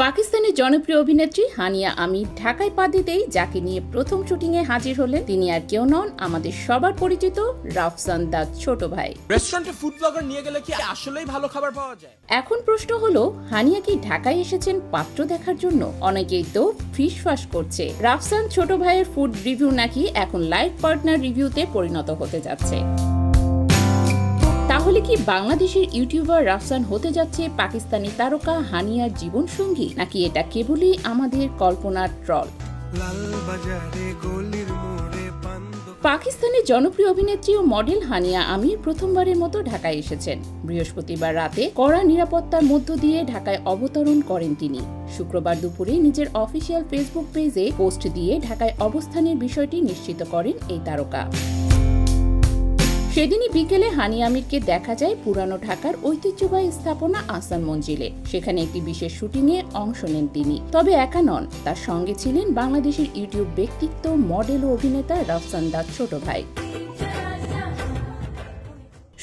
পাকিস্তানের জনপ্রিয় অভিনেত্রী হানিয়া আমির ঢাকায় পা দিতেই যাকে নিয়ে প্রথম শুটিংয়ে হাজির হলেন তিনি আর কেউ নন আমাদের সবার পরিচিত রাফসান দা ছোট ভাই। রেস্টুরেন্টে ফুড ব্লগার নিয়ে গেলে কি আসলেই ভালো খাবার পাওয়া যায়? এখন প্রশ্ন হলো হানিয়া কি ঢাকায় এসেছেন পাত্র দেখার জন্য? অনেকেই তো ফিসফাস করছে রাফসান ছোট ভাইয়ের ফুড রিভিউ নাকি এখন লাইফ পার্টনার রিভিউতে পরিণত হতে যাচ্ছে। তাহলে কি বাংলাদেশের ইউটিউবার রাফসান হতে যাচ্ছে পাকিস্তানি তারকা হানিয়ার জীবন সঙ্গী, নাকি এটা কেবলই আমাদের কল্পনার ট্রল? পাকিস্তানের জনপ্রিয় অভিনেত্রী ও মডেল হানিয়া আমির প্রথমবারের মতো ঢাকায় এসেছেন। বৃহস্পতিবার রাতে কড়া নিরাপত্তার মধ্য দিয়ে ঢাকায় অবতরণ করেন তিনি। শুক্রবার দুপুরে নিজের অফিসিয়াল ফেসবুক পেজে পোস্ট দিয়ে ঢাকায় অবস্থানের বিষয়টি নিশ্চিত করেন এই তারকা। সেদিনই বিকেলে হানিয়া আমিরকে দেখা যায় পুরানো ঢাকার ঐতিহ্যবাহী স্থাপনা আহসান মঞ্জিলে। সেখানে একটি বিশেষ শুটিংয়ে অংশ নেন তিনি। তবে একা নন, তার সঙ্গে ছিলেন বাংলাদেশের ইউটিউব ব্যক্তিত্ব মডেল ও অভিনেতা রাফসান দা ছোট ভাই।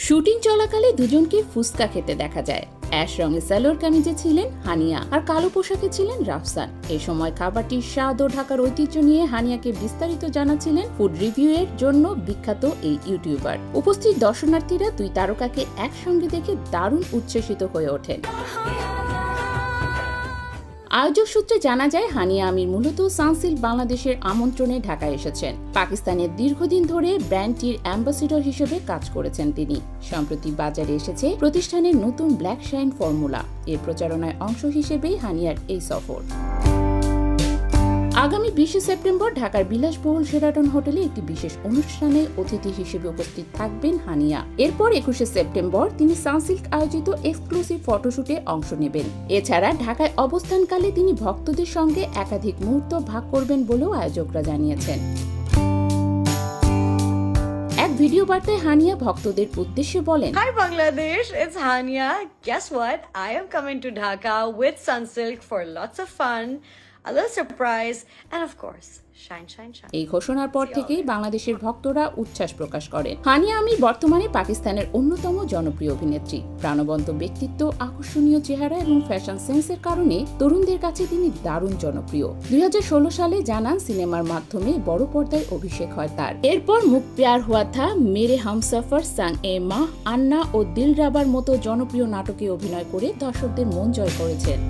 শুটিং চলাকালে দুজনকে ফুচকা খেতে দেখা যায়। অ্যাশ রঙের সালোয়ার কামিজে ছিলেন হানিয়া আর কালো পোশাকে ছিলেন রাফসান। এ সময় খাবারটির স্বাদ ও ঢাকার ঐতিহ্য নিয়ে হানিয়াকে বিস্তারিত জানাচ্ছিলেন ফুড রিভিউ এর জন্য বিখ্যাত এই ইউটিউবার। উপস্থিত দর্শনার্থীরা দুই তারকাকে একসঙ্গে দেখে দারুণ উচ্ছ্বসিত হয়ে ওঠেন। আয়োজক সূত্রে জানা যায় হানিয়া আমির মূলত সানসিল্ক বাংলাদেশের আমন্ত্রণে ঢাকায় এসেছেন। পাকিস্তানের দীর্ঘদিন ধরে ব্র্যান্ডটির অ্যাম্বাসেডর হিসেবে কাজ করেছেন তিনি। সম্প্রতি বাজারে এসেছে প্রতিষ্ঠানের নতুন ব্ল্যাক শাইন ফর্মুলা। এর প্রচারণায় অংশ হিসেবেই হানিয়ার এই সফর। আগামী 20 সেপ্টেম্বর ঢাকার বিলাসবহুল শেরাটন হোটেলে একটি বিশেষ অনুষ্ঠানে অতিথি হিসেবে উপস্থিত থাকবেন হানিয়া। এরপর 21 সেপ্টেম্বর তিনি সানসিল্ক আয়োজিত এক্সক্লুসিভ ফটোশুটে অংশ নেবেন। এছাড়া ঢাকায় অবস্থানকালে তিনি ভক্তদের সঙ্গে একাধিক মুহূর্ত ভাগ করবেন বলেও আয়োজকরা জানিয়েছেন। এক ভিডিও বার্তায় হানিয়া ভক্তদের উদ্দেশ্যে বলেন, Hi Bangladesh, it's Hania. Guess what? I am coming to Dhaka with Sunsilk for lots of fun, a little surprise, and of course, shine, shine, shine. এই ঘোষণার পর থেকেই বাংলাদেশের ভক্তরা উচ্ছ্বাস প্রকাশ করেন। হানিয়া আমির বর্তমানে পাকিস্তানের অন্যতম জনপ্রিয় অভিনেত্রী। প্রাণবন্ত ব্যক্তিত্ব, আকর্ষণীয় চেহারা এবং ফ্যাশন সেন্সের কারণে তরুণদের কাছে তিনি দারুণ জনপ্রিয়। 2016 সালে জানান সিনেমার মাধ্যমে বড় পর্দায় অভিষেক হয় তার। এরপর মুখ প্যার হুয়া থা, মেরে হামসফর, সাং এ মাহ, আন্না ও দিল রাবার মতো জনপ্রিয় নাটকে অভিনয় করে দর্শকদের মন জয় করেছেন।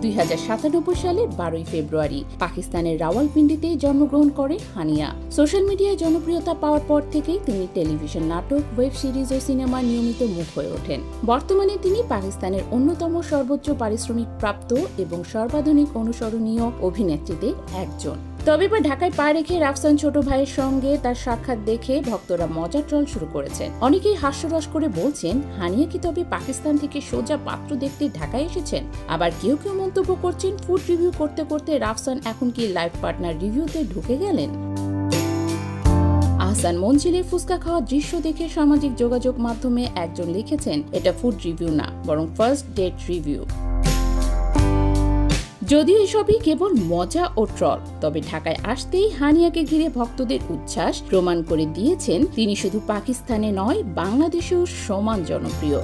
2097 সালের 12 ফেব্রুয়ারি পাকিস্তানের রাওয়ালপিন্ডিতে জন্মগ্রহণ করেন হানিয়া। সোশ্যাল মিডিয়ায় জনপ্রিয়তা পাওয়ার পর থেকেই তিনি টেলিভিশন নাটক, ওয়েব সিরিজ ও সিনেমার নিয়মিত মুখ হয়ে ওঠেন। বর্তমানে তিনি পাকিস্তানের অন্যতম সর্বোচ্চ পারিশ্রমিক প্রাপ্ত এবং সর্বাধুনিক অনুসরণীয় অভিনেত্রীদের একজন। তবে এবার ঢাকায় পা রেখে রাফসান ছোট ভাইয়ের সঙ্গে তার সাক্ষাৎ দেখে ভক্তরা মজার ট্রল শুরু করেছেন। অনেকেই হাস্যরস করে বলছেন, হানিয়া কি তবে পাকিস্তান থেকে সোজা পাত্র দেখতে ঢাকায় এসেছেন? আবার কেউ কেউ মন্তব্য করছেন, ফুড রিভিউ করতে করতে রাফসান এখন কি লাইফ পার্টনার রিভিউতে ঢুকে গেলেন? আহসান মঞ্জিলে ফুচকা খাওয়ার দৃশ্য দেখে সামাজিক যোগাযোগ মাধ্যমে একজন লিখেছেন, এটা ফুড রিভিউ না, বরং ফার্স্ট ডেট রিভিউ। যদিও এসবই কেবল মজা ও ট্রল, তবে ঢাকায় আসতেই হানিয়াকে ঘিরে ভক্তদের উচ্ছ্বাস প্রমাণ করে দিয়েছেন তিনি শুধু পাকিস্তানে নয়, বাংলাদেশেও সমান জনপ্রিয়।